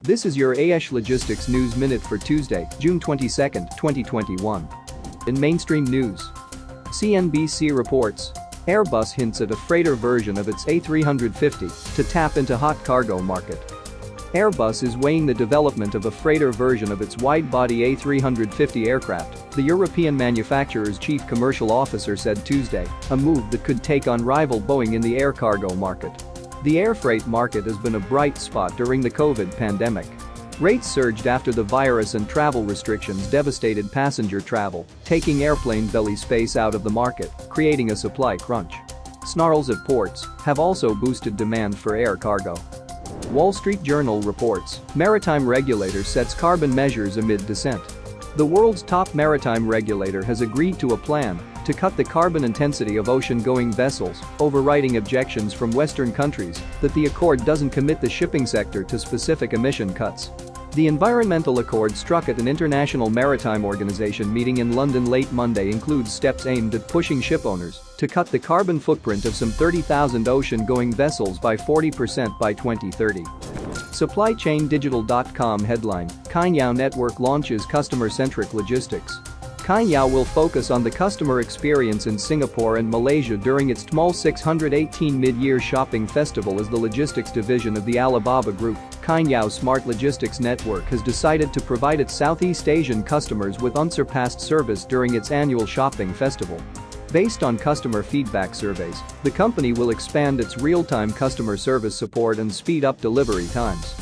This is your AESH Logistics News Minute for Tuesday, June 22, 2021. In mainstream news, CNBC reports Airbus hints at a freighter version of its A350 to tap into hot cargo market. Airbus is weighing the development of a freighter version of its wide-body A350 aircraft, the European manufacturer's chief commercial officer said Tuesday, a move that could take on rival Boeing in the air cargo market. The air freight market has been a bright spot during the COVID pandemic. Rates surged after the virus and travel restrictions devastated passenger travel, taking airplane belly space out of the market, creating a supply crunch. Snarls at ports have also boosted demand for air cargo. Wall Street Journal reports maritime regulator sets carbon measures amid dissent. The world's top maritime regulator has agreed to a plan to cut the carbon intensity of ocean-going vessels, overriding objections from Western countries that the accord doesn't commit the shipping sector to specific emission cuts. The environmental accord struck at an International Maritime Organization meeting in London late Monday includes steps aimed at pushing shipowners to cut the carbon footprint of some 30,000 ocean-going vessels by 40% by 2030. SupplyChainDigital.com headline, Cainiao Network launches customer-centric logistics. Cainiao will focus on the customer experience in Singapore and Malaysia during its TML 618 mid-year shopping festival as the logistics division of the Alibaba Group. Cainiao Smart Logistics Network has decided to provide its Southeast Asian customers with unsurpassed service during its annual shopping festival. Based on customer feedback surveys, the company will expand its real-time customer service support and speed up delivery times.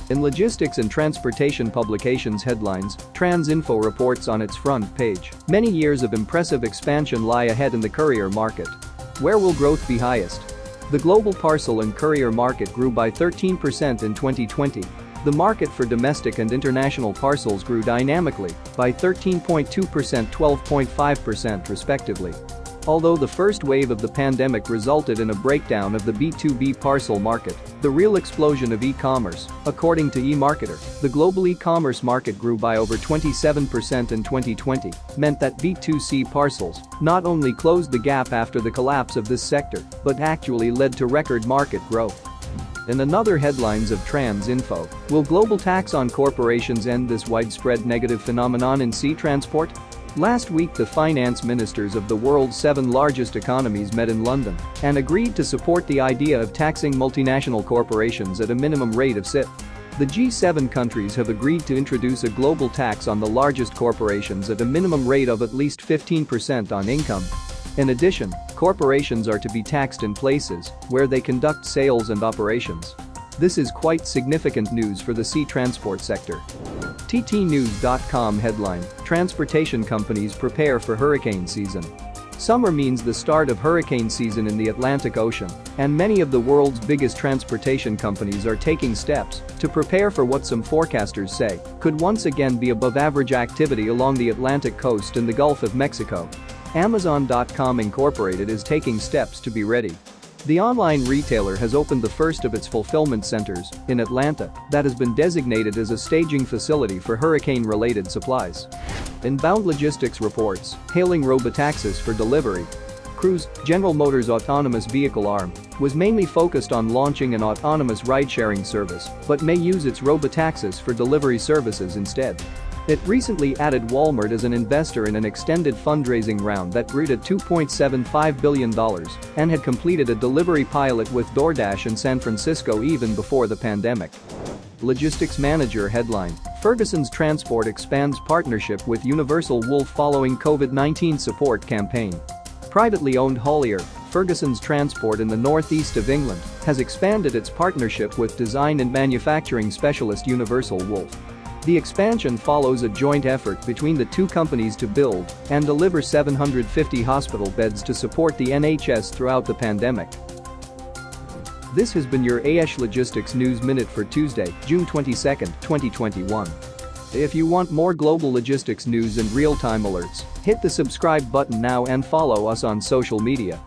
In logistics and transportation publications headlines, Transinfo reports on its front page, many years of impressive expansion lie ahead in the courier market. Where will growth be highest? The global parcel and courier market grew by 13% in 2020. The market for domestic and international parcels grew dynamically by 13.2%, 12.5% respectively. Although the first wave of the pandemic resulted in a breakdown of the B2B parcel market, the real explosion of e-commerce, according to eMarketer, the global e-commerce market grew by over 27% in 2020, meant that B2C parcels not only closed the gap after the collapse of this sector, but actually led to record market growth. In another headlines of Transinfo, will global tax on corporations end this widespread negative phenomenon in sea transport? Last week the finance ministers of the world's 7 largest economies met in London and agreed to support the idea of taxing multinational corporations at a minimum rate of SIT. The G7 countries have agreed to introduce a global tax on the largest corporations at a minimum rate of at least 15% on income. In addition, corporations are to be taxed in places where they conduct sales and operations. This is quite significant news for the sea transport sector. TTNews.com headline, transportation companies prepare for hurricane season. Summer means the start of hurricane season in the Atlantic Ocean, and many of the world's biggest transportation companies are taking steps to prepare for what some forecasters say could once again be above-average activity along the Atlantic coast and the Gulf of Mexico. Amazon.com Incorporated is taking steps to be ready. The online retailer has opened the first of its fulfillment centers in Atlanta that has been designated as a staging facility for hurricane-related supplies. Inbound Logistics reports, hailing robotaxis for delivery. Cruise, General Motors' autonomous vehicle arm, was mainly focused on launching an autonomous ride-sharing service, but may use its robotaxis for delivery services instead. It recently added Walmart as an investor in an extended fundraising round that grew to $2.75 billion and had completed a delivery pilot with DoorDash in San Francisco even before the pandemic. Logistics Manager headline, Ferguson's Transport expands partnership with Universal Wolf following COVID-19 support campaign. Privately owned haulier, Ferguson's Transport in the northeast of England has expanded its partnership with design and manufacturing specialist Universal Wolf. The expansion follows a joint effort between the two companies to build and deliver 750 hospital beds to support the NHS throughout the pandemic. This has been your AESH Logistics News Minute for Tuesday, June 22, 2021. If you want more global logistics news and real-time alerts, hit the subscribe button now and follow us on social media.